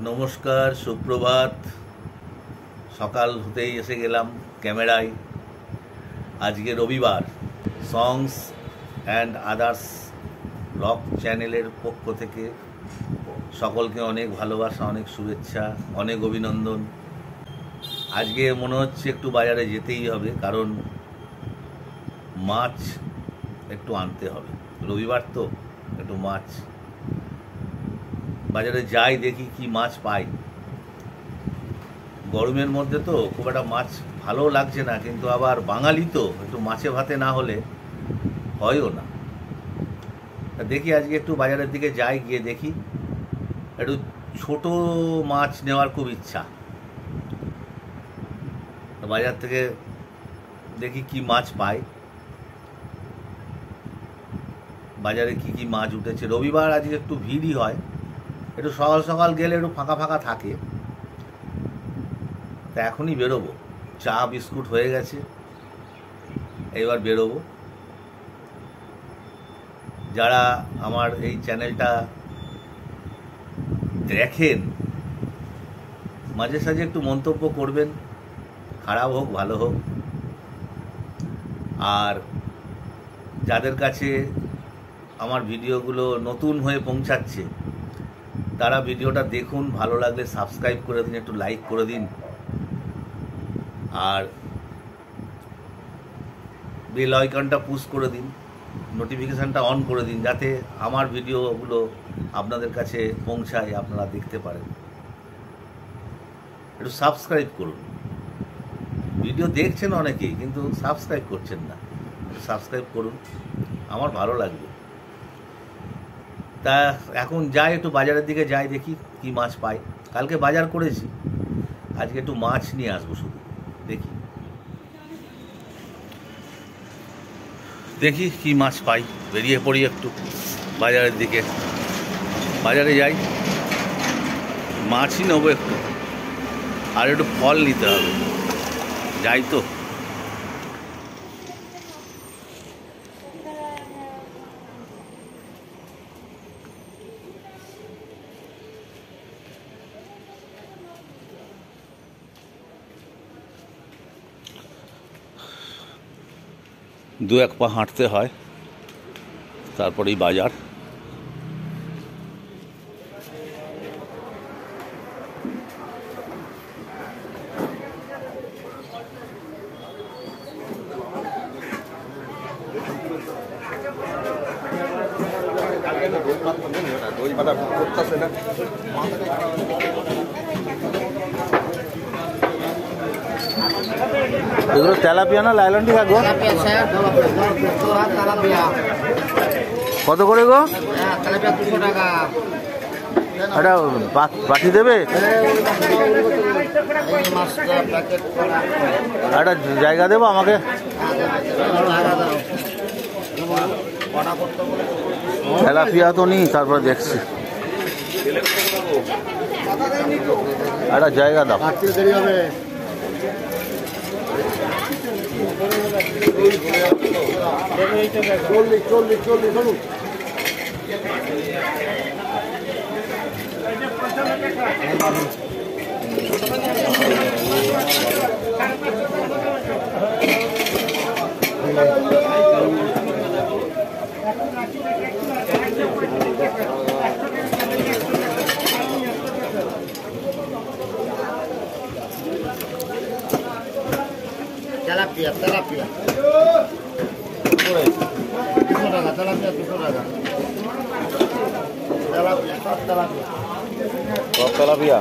নমস্কার, সুপ্রভাত। সকাল হতেই এসে গেলাম ক্যামেরায়। আজকে রবিবার। সংস অ্যান্ড আদার্স ব্লগ চ্যানেলের পক্ষ থেকে সকলকে অনেক ভালোবাসা, অনেক শুভেচ্ছা, অনেক অভিনন্দন। আজকে মনে হচ্ছে একটু বাজারে যেতেই হবে, কারণ মাছ একটু আনতে হবে। রবিবার তো একটু মাছ বাজারে যাই, দেখি কি মাছ পাই। গরমের মধ্যে তো খুব একটা মাছ ভালো লাগছে না, কিন্তু আবার বাঙালি তো একটু মাছে ভাতে না হলে হয়ও না। দেখি আজকে একটু বাজারের দিকে যাই, গিয়ে দেখি একটু ছোট মাছ নেওয়ার খুব ইচ্ছা। বাজার থেকে দেখি কি মাছ পাই, বাজারে কি কি মাছ উঠেছে। রবিবার আজকে একটু ভিড়ই হয়, একটু সকাল সকাল গেলে একটু ফাঁকা ফাঁকা থাকে। তা এখনই বেরোবো, চা বিস্কুট হয়ে গেছে, এবার বেরোবো। যারা আমার এই চ্যানেলটা দেখেন, মাঝে সাঝে একটু মন্তব্য করবেন, খারাপ হোক ভালো হোক। আর যাদের কাছে আমার ভিডিওগুলো নতুন হয়ে পৌঁছাচ্ছে, তারা ভিডিওটা দেখুন, ভালো লাগলে সাবস্ক্রাইব করে দিন, একটু লাইক করে দিন, আর বেল আইকনটা পুশ করে দিন, নোটিফিকেশানটা অন করে দিন, যাতে আমার ভিডিওগুলো আপনাদের কাছে পৌঁছায়, আপনারা দেখতে পারেন। একটু সাবস্ক্রাইব করুন। ভিডিও দেখছেন অনেকেই, কিন্তু সাবস্ক্রাইব করছেন না। সাবস্ক্রাইব করুন, আমার ভালো লাগবে। তা এখন যাই, একটু বাজারের দিকে যাই, দেখি কি মাছ পাই। কালকে বাজার করেছি, আজকে একটু মাছ নিয়ে আসবো। শুধু দেখি কি মাছ পাই। বেরিয়ে পড়ি একটু বাজারের দিকে। বাজারে যাই, মাছই নেবো একটু, আর একটু ফল নিতে হবে। যাই তো। দু এক পা হাঁটতে হয়, তারপরেই বাজার। এগুলো তেলাপিয়া না লাইলন ঠিক আছে? কত করে গো? এটা পাঠিয়ে দেবে? একটা জায়গা দেবো আমাকে? তেলাপিয়া তো নেই, তারপর দেখছি। একটা জায়গা দাও। তেলাপিয়া তেলাপিয়া 200 টাকা, তেলাপিয়া 200 টাকা, তেলাপিয়া সব তেলাপিয়া, সব তেলাপিয়া।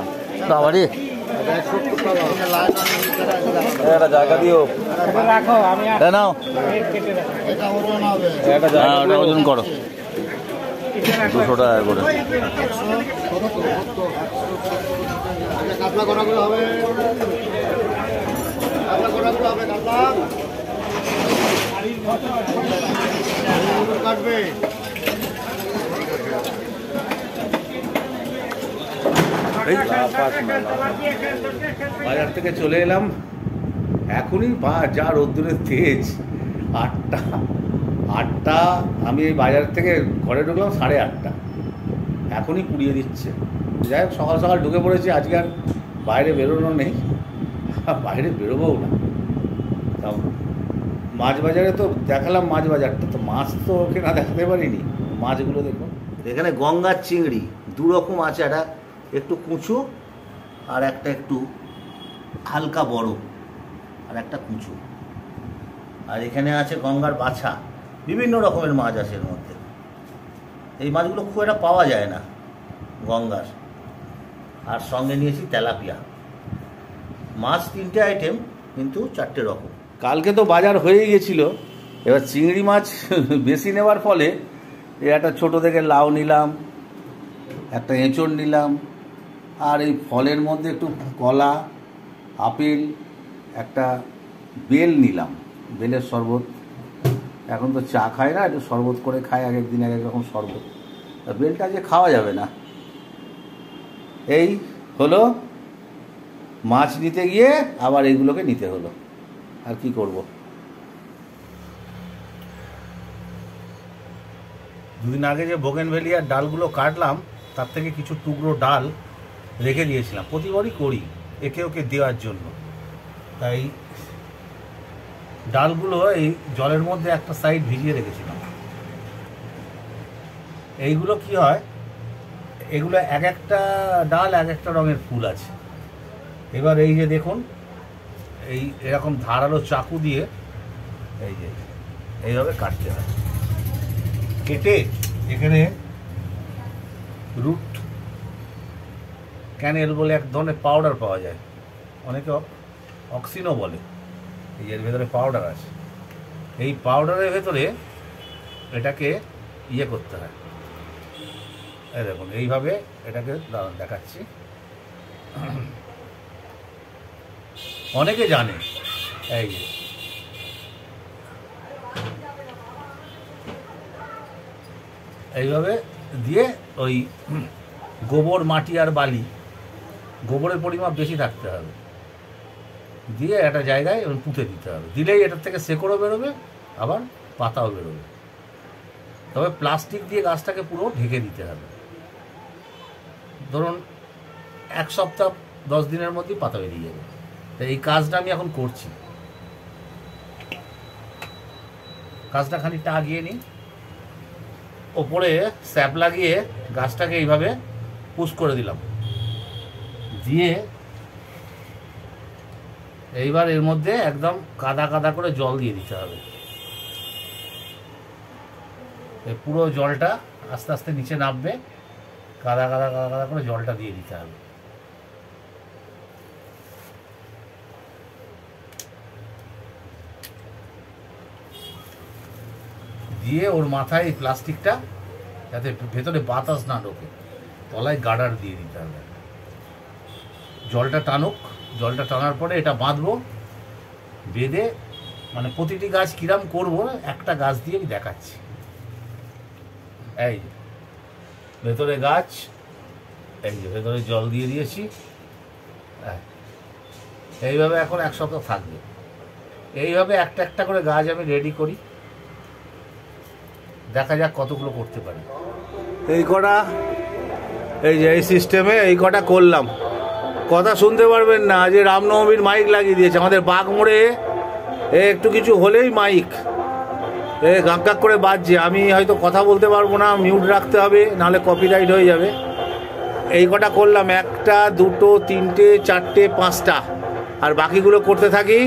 বাবারে, একটা জায়গা দিও। নাও, এটা ওজন হবে, ওটা ওজন করো। 200 টাকা করে। কাতলা করাগুলো হবে, কাতলা করাগুলো হবে, কাতলা কাটবে। বাজার থেকে চলে এলাম, এখনই যা রোদ্দুরের তেজ। 8টা, আমি এই বাজার থেকে ঘরে ঢুকলাম 8:30। এখনই পুড়িয়ে দিচ্ছে। যাই হোক সকাল সকাল ঢুকে পড়েছি, আজকে আর বাইরে বেরোনো নেই, বাইরে বেরোবও না। তা মাছ বাজারে তো দেখালাম, মাছ বাজারটা তো মাছ তো ওকে না দেখাতে পারিনি। মাছগুলো দেখুন, এখানে গঙ্গার চিংড়ি দু রকম আছে, একটা একটু কুঁচো আর একটা একটু হালকা বড়, আর একটা কুঁচো। আর এখানে আছে গঙ্গার বাছা, বিভিন্ন রকমের মাছ আছে এর মধ্যে। এই মাছগুলো খুব একটা পাওয়া যায় না গঙ্গার। আর সঙ্গে নিয়েছি তেলাপিয়া মাছ, 3টে আইটেম কিন্তু 4টে রকম। কালকে তো বাজার হয়ে গেছিল, এবার চিংড়ি মাছ বেশি নেওয়ার ফলে একটা ছোট থেকে লাউ নিলাম, একটা এঁচড় নিলাম, আর এই ফলের মধ্যে একটু কলা, আপেল, একটা বেল নিলাম, বেলের শরবত। এখন তো চা খায় না, একটু শরবত করে খায়, এক একদিন এক এক রকম শরবত। বেলটা যে খাওয়া যাবে না। এই হলো মাছ নিতে গিয়ে আবার এইগুলোকে নিতে হলো, আর কি করব। দুদিন আগে যে বোগেনভেলিয়ার ডালগুলো কাটলাম, তার থেকে কিছু টুকরো ডাল রেখে দিয়েছিলাম, প্রতিবারই করি একে ওকে দেওয়ার জন্য। তাই ডালগুলো এই জলের মধ্যে একটা সাইড ভিজিয়ে রেখেছিলাম। এইগুলো কি হয়, এগুলো এক একটা ডাল এক একটা রঙের ফুল আছে। এবার এই যে দেখুন, এই এরকম ধারালো চাকু দিয়ে এই যে এইভাবে কাটতে হয়। কেটে এখানে রুট ক্যানেল বলে এক ধরনের পাউডার পাওয়া যায়, অনেকে অক্সিনও বলে। এই এর ভেতরে পাউডার আছে, এই পাউডারের ভেতরে এটাকে ইয়ে করতে হয়। এই দেখুন এইভাবে এটাকে দেখাচ্ছি, অনেকে জানে। এই যে এইভাবে দিয়ে ওই গোবর, মাটি আর বালি, গোবরের পরিমাপ বেশি থাকতে হবে, দিয়ে একটা জায়গায় পুঁতে দিতে হবে। দিলেই এটার থেকে শেকড়ও বেরোবে, আবার পাতাও বেরোবে। তবে প্লাস্টিক দিয়ে গাছটাকে পুরো ঢেকে দিতে হবে। ধরুন 1 সপ্তাহ 10 দিনের মধ্যেই পাতা বেরিয়ে যাবে। তো এই কাজটা আমি এখন করছি। কাজটা খানিকটা আগিয়ে নিই, ওপরে স্যাপ লাগিয়ে গাছটাকে এইভাবে পুশ করে দিলাম, দিয়ে এইবার এর মধ্যে একদম কাদা কাদা করে জল দিয়ে দিতে হবে। এই পুরো জলটা আস্তে আস্তে নিচে নামবে, কাদা কাদা কাদা কাদা করে জলটা দিয়ে দিতে হবে। দিয়ে ওর মাথায় এই প্লাস্টিকটা, যাতে ভেতরে বাতাস না ঢোকে, তলায় গার্ডার দিয়ে দিতে হবে। জলটা টানুক, জলটা টানার পরে এটা বাঁধবো, বেঁধে মানে প্রতিটি গাছ কিরাম করবো একটা গাছ দিয়ে আমি দেখাচ্ছি। এই ভেতরে গাছ, এই যে ভেতরে জল দিয়ে দিয়েছি, এইভাবে এখন 1 সপ্তাহ থাকবে। এইভাবে একটা একটা করে গাছ আমি রেডি করি, দেখা যাক কতগুলো করতে পারি। এই কটা, এই যে এই সিস্টেমে এই কটা করলাম। কথা শুনতে পারবেন না, যে রামনবমীর মাইক লাগিয়ে দিয়েছে আমাদের বাঘমোড়ে। একটু কিছু হলেই মাইক গাঁক গাঁক করে বাজছে। আমি হয়তো কথা বলতে পারবো না, মিউট রাখতে হবে, নাহলে কপিরাইট হয়ে যাবে। এই কটা করলাম, 1টা 2টো 3টে 4টে 5টা, আর বাকিগুলো করতে থাকি।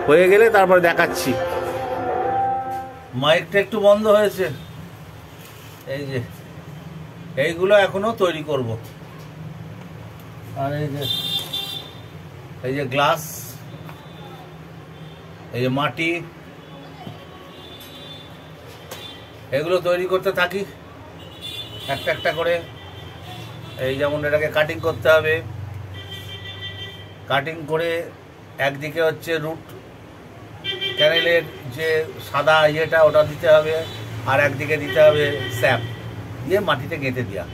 হয়ে গেলে তারপরে দেখাচ্ছি। মাইকটা একটু বন্ধ হয়েছে, এই যে এইগুলো এখনো তৈরি করব। আর এই যে গ্লাস, এই যে মাটি, এগুলো তৈরি করতে থাকি একটা একটা করে। এই যেমন এটাকে কাটিং করতে হবে, কাটিং করে একদিকে হচ্ছে রুট ক্যানেলের যে সাদা ইয়েটা ওটা দিতে হবে, আর একদিকে দিতে হবে স্যাপ দিয়ে মাটিতে গেঁথে দেওয়া,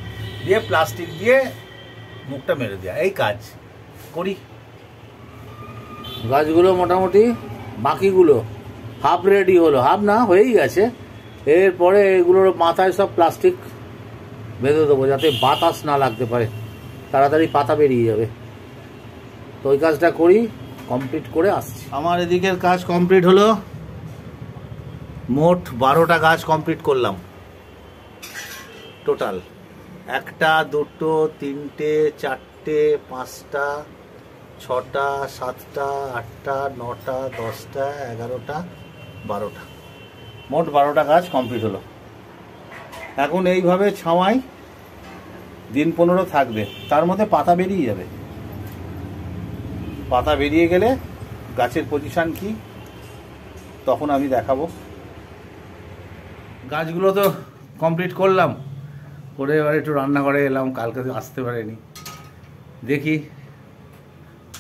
দিয়ে প্লাস্টিক দিয়ে মুখটা মেরে দেওয়া। এই কাজ করি। গাছগুলো মোটামুটি বাকিগুলো হাফ রেডি হলো, হাফ না হয়েই গেছে। এরপরে এগুলোর মাথায় সব প্লাস্টিক বেঁধে দেবো, যাতে বাতাস না লাগতে পারে। তাড়াতাড়ি পাতা বেরিয়ে যাবে। তো ওই কাজটা করি, কমপ্লিট করে আসছি। আমার এদিকের কাজ কমপ্লিট হলো, মোট 12টা গাছ কমপ্লিট করলাম টোটাল। 1টা 2টো 3টে 4টে 5টা 6টা 7টা 8টা 9টা 10টা 11টা 12টা, মোট 12টা গাছ কমপ্লিট হলো। এখন এইভাবে ছাওয়াই দিন 15 থাকবে, তার মধ্যে পাতা বেরিয়ে যাবে। পাতা বেরিয়ে গেলে গাছের পজিশন কি তখন আমি দেখাবো। গাছগুলো তো কমপ্লিট করলাম, করে এবার একটু রান্নাঘরে এলাম, কালকে আসতে পারিনি। দেখি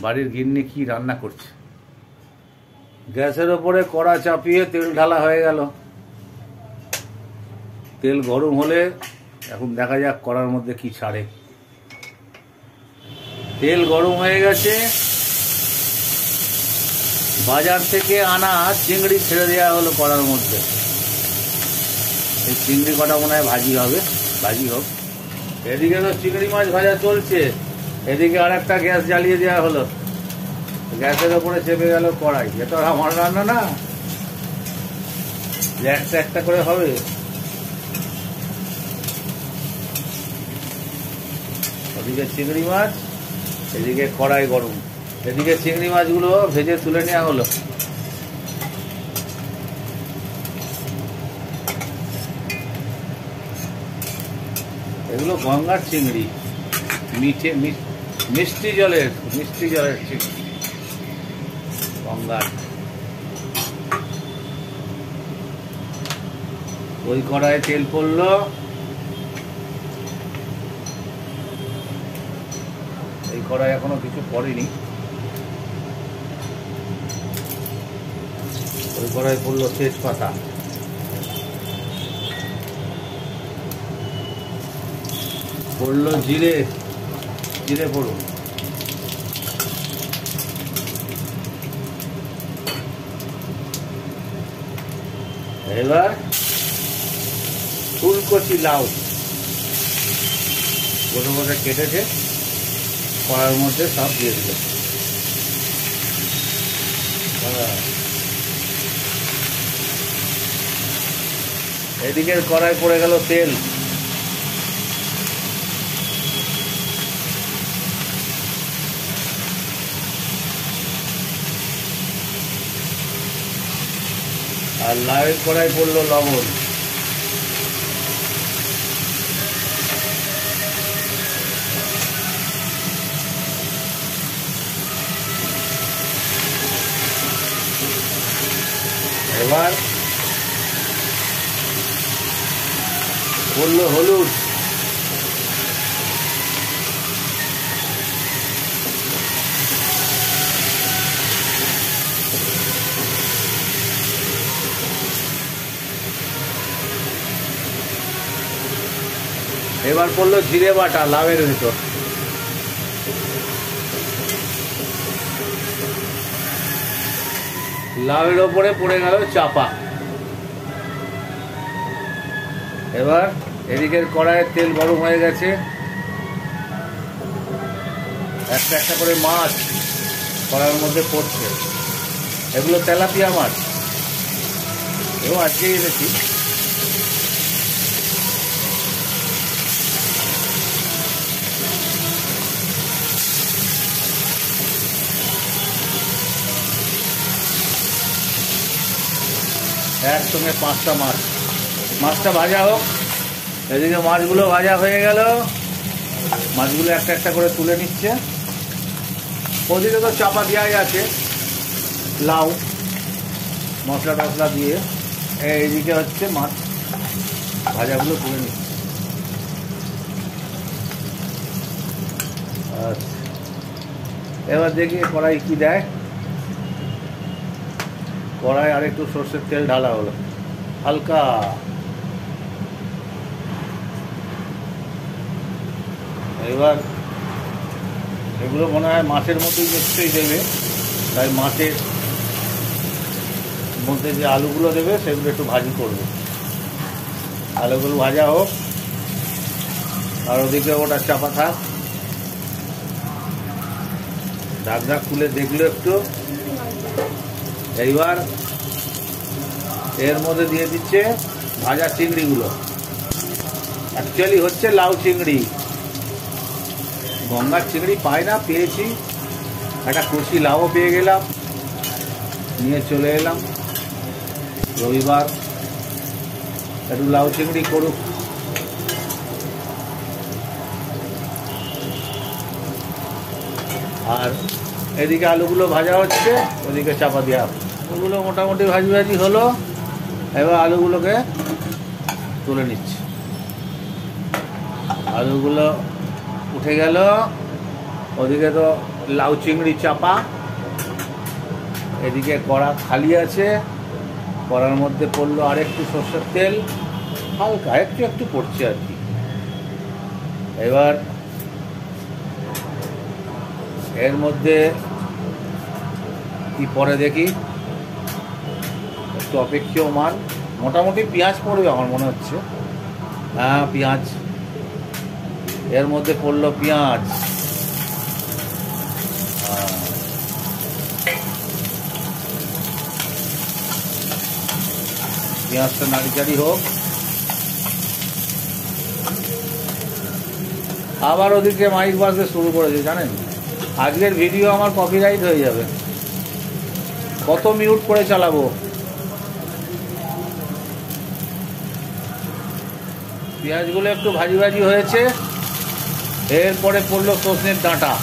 বাড়ির গিন্নি কি রান্না করছে। গ্যাসের ওপরে কড়া চাপিয়ে তেল ঢালা হয়ে গেল। তেল গরম হলে এখন দেখা যাক কড়ার মধ্যে কি ছাড়ে। তেল গরম হয়ে গেছে, বাজার থেকে আনা চিংড়ি ছেড়ে দেওয়া হলো কড়ার মধ্যে। এই চিংড়ি কটা মনে হয় ভাজি হবে, ভাজি হোক। এদিকে তো চিংড়ি মাছ ভাজা চলছে, এদিকে আর একটা গ্যাস জ্বালিয়ে দেওয়া হলো। গ্যাসের ওপরে চেপে গেল কড়াই। এটা আমার রান্না না, একটা একটা করে হবে। ওদিকে চিংড়ি মাছ, এদিকে কড়াই গরম। এদিকে চিংড়ি মাছগুলো ভেজে তুলে নেওয়া হলো। এগুলো গঙ্গার চিংড়ি, মিষ্টি জলের চিংড়ি গঙ্গার। ওই কড়াইয়ে তেল পড়লো, এই কড়াই এখনো কিছু পড়েনি। ওই কড়াই পড়লো তেজপাতা, পড়লো জিরে, জিরে পড়ুন। এবার ফুলকচি লাউ গোটা গোটা কেটেছে, কড়াইয়ের মধ্যে সব দিয়ে দিল। এদিকে কড়াই পড়ে গেল তেল। আর লাউয়ের কড়াই পড়লো লবণ। এবার পড়লো হলুদ। এবার পড়লো জিরে বাটা লাউয়ের ভিতর। লাউয়ের ওপরে পড়ে গেল চাপা। এবার এদিকের কড়াইয়ের তেল গরম হয়ে গেছে, একটা একটা করে মাছ কড়াইয়ের মধ্যে পড়ছে। এগুলো তেলাপিয়া মাছ, এও আজকেই এনেছি। একসঙ্গে 5টা মাছ। মাছটা ভাজা হোক, এদিকে মাছগুলো ভাজা হয়ে গেল। মাছগুলো একটা একটা করে তুলে নিচ্ছে। ওদিকে তো চাপা দেওয়াই আছে, লাউ মশলা টসলা দিয়ে। এইদিকে হচ্ছে মাছ ভাজাগুলো তুলে নিচ্ছে। আচ্ছা, এবার দেখি কড়াই কি দেয়। কড়াই আর একটু সর্ষের তেল ঢালা হলো হালকা। এবার এগুলো মনে হয় মাছের মতোই নিশ্চয়ই দেবে, তাই মাছের মধ্যে যে আলুগুলো দেবে সেগুলো একটু ভাজি করবে। আলুগুলো ভাজা হোক, আর ওদিকে ওটা চাপা থাক। ঢাকনা খুলে দেখলো একটু। এইবার এর মধ্যে দিয়ে দিচ্ছে ভাজা চিংড়িগুলো। অ্যাকচুয়ালি হচ্ছে লাউ চিংড়ি, গঙ্গার চিংড়ি পাই না, পেয়েছি, একটা কষি লাউও পেয়ে গেলাম, নিয়ে চলে এলাম। রবিবার একটু লাউ চিংড়ি করুক। আর এদিকে আলুগুলো ভাজা হচ্ছে, ওদিকে চাপা দেওয়া। আলুগুলো মোটামুটি ভাজি ভাজি হলো, এবার আলুগুলোকে তুলে নিচ্ছে। আলুগুলো উঠে গেল, ওদিকে তো লাউ চিংড়ি চাপা, এদিকে কড়া খালি আছে, কড়ার মধ্যে পড়লো আর একটু সর্ষের তেল, হালকা একটু একটু পড়ছে আর কি। এবার এর মধ্যে কি পরে দেখি, একটু অপেক্ষীয় মান, মোটামুটি পেঁয়াজ পড়বে আমার মনে হচ্ছে। হ্যাঁ পেঁয়াজ, এর মধ্যে পড়লো পেঁয়াজ। পেঁয়াজটা নাড়িচাড়ি হোক। আবার ওদিকে মাইক বাজতে শুরু করেছে, জানেন আজকের ভিডিও আমার কপিরাইট হয়ে যাবে, কত মিউট করে চালাবো। পেঁয়াজগুলো একটু ভাজি ভাজি হয়েছে, এরপরে পড়লো সজনের ডাঁটা।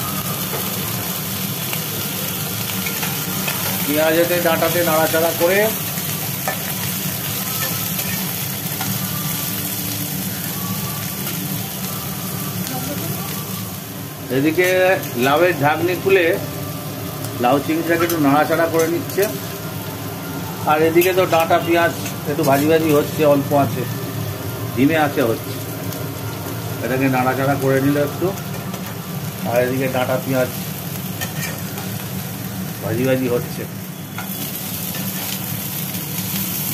পেঁয়াজেতে ডাঁটাতে নাড়াচাড়া করে এদিকে লাউয়ের ঢাকনি খুলে লাউ চিংড়িটাকে একটু নাড়াচাড়া করে নিচ্ছে। আর এদিকে তো ডাঁটা পেঁয়াজ একটু ভাজি ভাজি হচ্ছে, অল্প আছে, ধিমে আছে হচ্ছে, এটাকে নাড়াচাড়া করে নিল একটু। আর এদিকে ডাঁটা পেঁয়াজ ভাজি ভাজি হচ্ছে।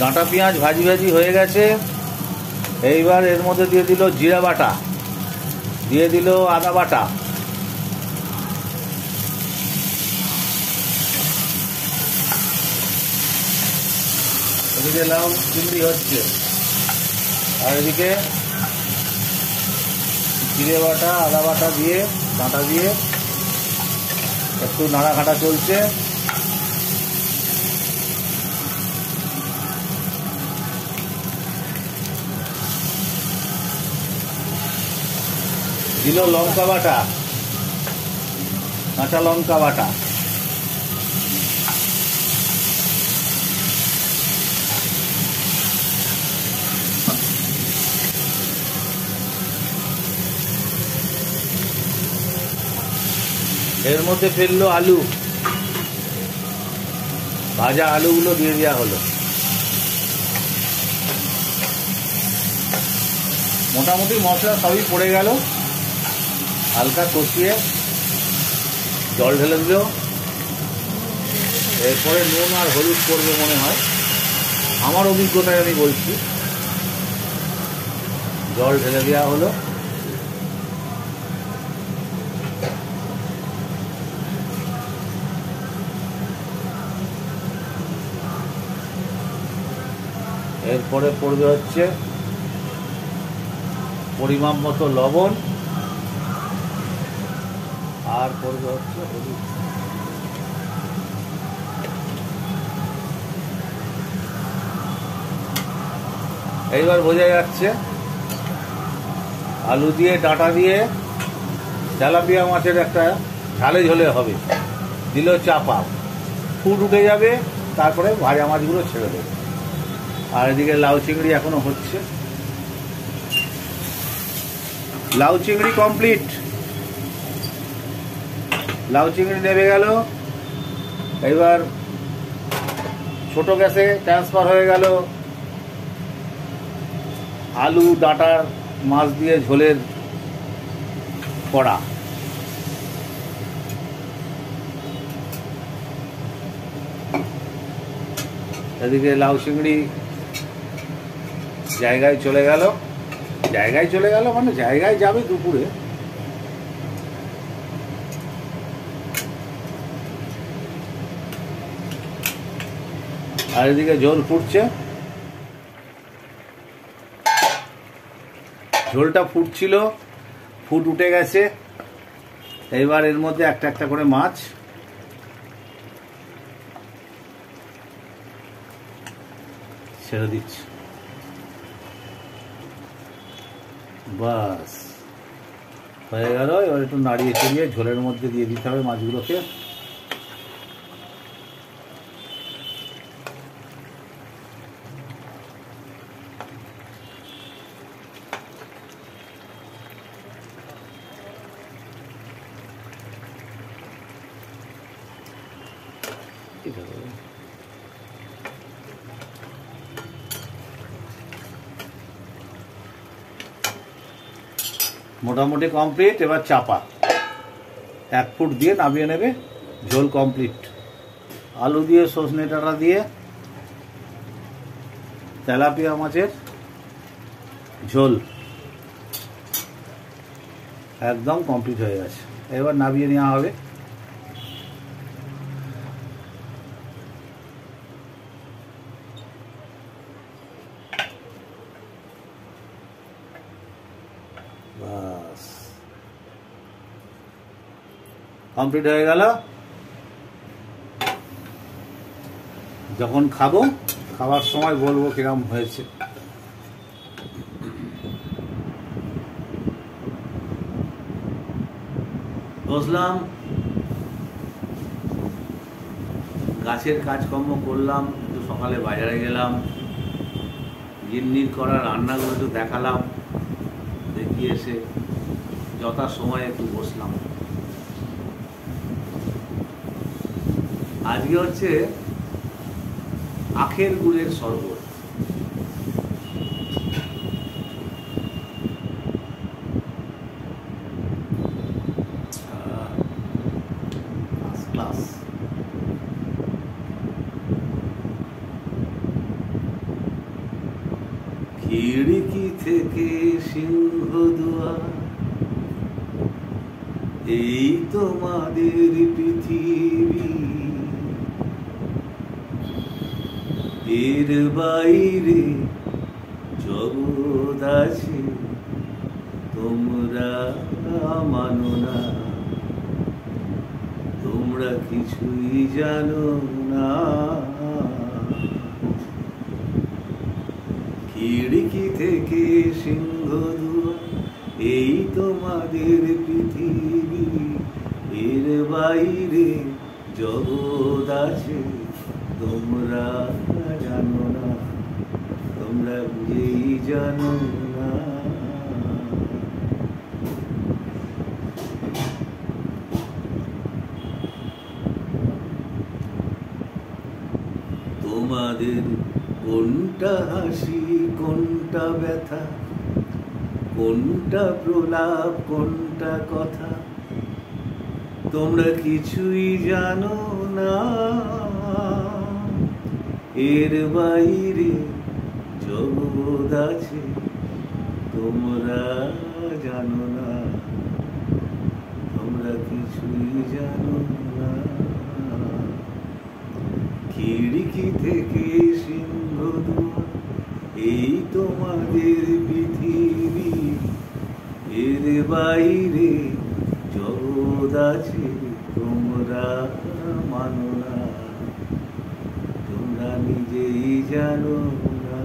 ডাঁটা পেঁয়াজ ভাজি ভাজি হয়ে গেছে। এইবার এর মধ্যে দিয়ে দিল জিরা বাটা, দিয়ে দিল আদা বাটা, এদিকে লাউ চিংড়ি হচ্ছে, আর এদিকে জিরে বাটা আদা বাটা দিয়ে ডাঁটা দিয়ে একটু নাড়াঘাটা চলছে। দিল লঙ্কা বাটা, কাঁচা লঙ্কা বাটা, এর মধ্যে ফেললো আলু, ভাজা আলুগুলো দিয়ে দেওয়া হলো। মোটামুটি মশলা সবই পড়ে গেল, হালকা কষিয়ে জল ঢেলে দিল। এরপরে নুন আর হলুদ করবে মনে হয়, আমার অভিজ্ঞতায় আমি বলছি। জল ঢেলে দেওয়া হলো। এরপরে পড়বে হচ্ছে পরিমাণ মতো লবণ, আর পড়বে হচ্ছে হলুদ। এইবার বোঝা যাচ্ছে আলু দিয়ে ডাঁটা দিয়ে তেলাপিয়া মাছের একটা ঝালে ঝোলে হবে। দিল চাপা, ফুট উঠে যাবে, তারপরে ভাজা মাছগুলো ছেড়ে দেবে। আর এদিকে লাউ চিংড়ি এখনো হচ্ছে। লাউ চিংড়ি কমপ্লিট, লাউ চিংড়ি নেমে গেল। এবার ছোট গ্যাসে ট্রান্সফার হয়ে গেল আলু ডাঁটার মাছ দিয়ে ঝোলের কড়া। এদিকে লাউ চিংড়ি জায়গায় চলে গেল, জায়গায় চলে গেল মানে জায়গায় যাবে দুপুরে। আর এদিকে ঝোল ফুটছে, ঝোলটা ফুটছিল, ফুট উঠে গেছে। এইবার এর মধ্যে একটা একটা করে মাছ ছেড়ে দিচ্ছি। বাস হয়ে গেল। এবার একটু নাড়িয়ে চড়িয়ে ঝোলের মধ্যে দিয়ে দিতে হবে মাছগুলোকে। মোটামুটি কমপ্লিট। এবার চাপা 1 ফুট দিয়ে নামিয়ে নেবে, ঝোল কমপ্লিট। আলু দিয়ে সজনে ডাঁটা দিয়ে তেলাপিয়া মাছের ঝোল একদম কমপ্লিট হয়ে গেছে। এবার নামিয়ে নেওয়া হবে। বাস কমপ্লিট হয়ে গেল। যখন খাবো, খাবার সময় বলবো কিরকম হয়েছে। বসলাম, গাছের কাজকর্ম করলাম, একটু সকালে বাজারে গেলাম, গিন্নির করা রান্নাগুলো একটু দেখালাম, দেখিয়ে এসে যথা সময়ে একটু বসলাম। আজকে হচ্ছে আখের গুড়ের শরবত। ক্লাস। খিড়কি থেকে সিংহদুয়ার, এই তোমাদের পৃথিবী, এর বাইরে জগৎ আছে তোমরা মানো না, তোমরা কিছুই জানো না। খিড়কি থেকে সিংহদুয়ার, এই তোমাদের পৃথিবী, এর বাইরে জগৎ আছে তোমরা জানো না, তোমরা বুঝেই জানো না। তোমাদের কোনটা হাসি, কোনটা ব্যথা, কোনটা প্রলাপ, কোনটা কথা, তোমরা কিছুই জানো না। এর বাইরে জগৎ আছে তোমরা জানো না, তোমরা কিছুই জানো না। খিড়কি থেকে সিংহদুয়ার, এই তোমাদের পৃথিবী, এর বাইরে জগৎ আছে তোমরা মানো না, তোমরা নিজেই জানো না।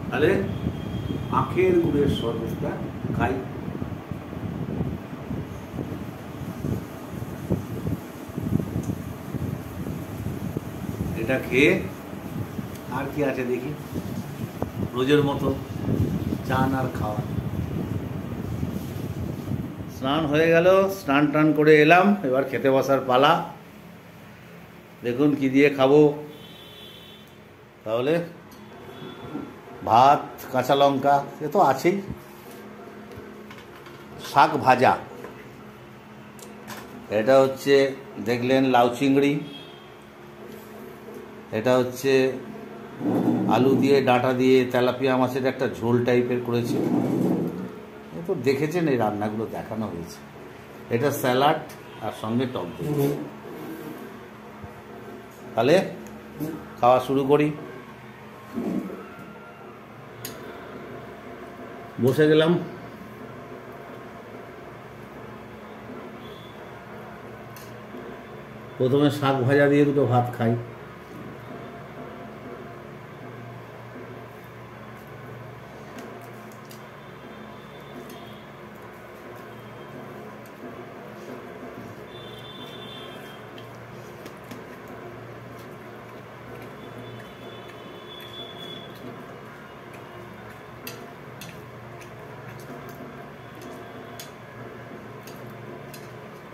তাহলে আখের গুড়ের শরবতটা খাই। এটা খেয়ে আর কি আছে দেখি, রোজের মতো চান আর খাওয়া। স্নান হয়ে গেল, স্নান টান করে এলাম, এবার খেতে বসার পালা। দেখুন কি দিয়ে খাবো। তাহলে ভাত, কাঁচা লঙ্কা, এ তো আছেই, শাক ভাজা, এটা হচ্ছে দেখলেন লাউ চিংড়ি, এটা হচ্ছে আলু দিয়ে ডাঁটা দিয়ে তেলাপিয়া মাছের একটা ঝোল টাইপের করেছে। এ তো দেখেছেন, এই রান্নাগুলো দেখানো হয়েছে। এটা স্যালাড, আর সঙ্গে টক দই। তাহলে খাওয়া শুরু করি। বসে গেলাম। প্রথমে শাক ভাজা দিয়ে দুটো ভাত খাই।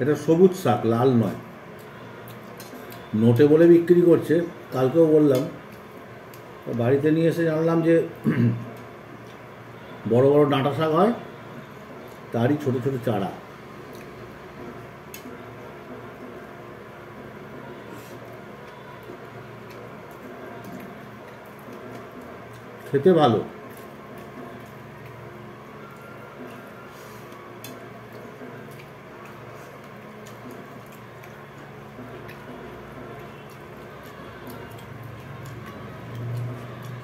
এটা সবুজ শাক, লাল নয়। নোটে বলে বিক্রি করছে, কালকেও বললাম। বাড়িতে নিয়ে এসে জানলাম যে বড় বড় ডাঁটা শাক হয়, তারই ছোট ছোট চারা। খেতে ভালো।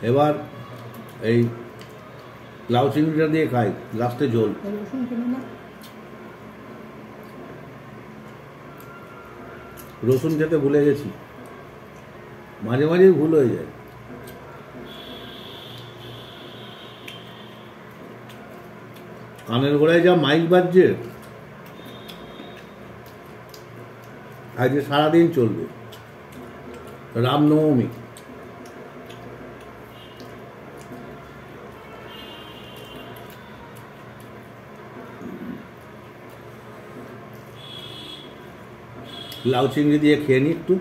এবার এই লাউ চিংড়িটা দিয়ে খাই, লাস্টে ঝোল। রসুন খেতে ভুলে গেছি, মাঝে মাঝেই ভুল হয়ে যায়। কানের গোড়ায় যা মাইক বাজছে, আজকে সারাদিন চলবে। রামনবমী। লাউ চিংড়ি দিয়ে খেয়ে নিই একটু।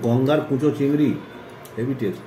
গঙ্গার কুচো চিংড়ি, হেভি টেস্ট।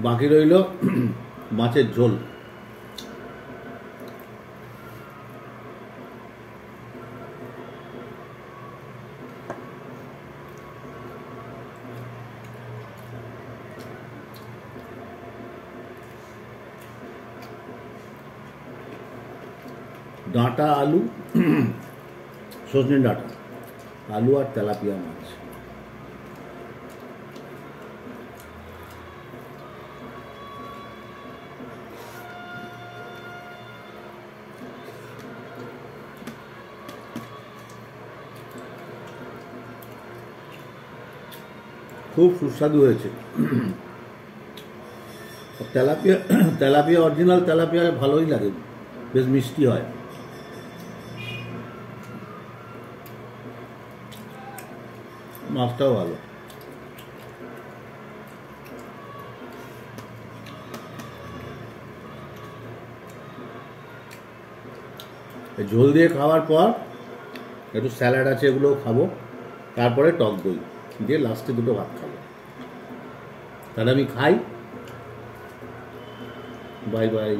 বাকি রইল মাছের ঝোল। ডাঁটা আলু, সজনে ডাঁটা, আলু আর তেলাপিয়া মাছ। খুব সুস্বাদু হয়েছে। তেলাপিয়া তেলাপিয়া অরিজিনাল তেলাপিয়া ভালোই লাগে, বেশ মিষ্টি হয়। মাছটাও ভালো। ঝোল দিয়ে খাওয়ার পর একটু স্যালাড আছে, এগুলোও খাবো। তারপরে টক দই দিয়ে লাস্টে দুটো ভাত খাবো। তাহলে আমি খাই। Bye bye.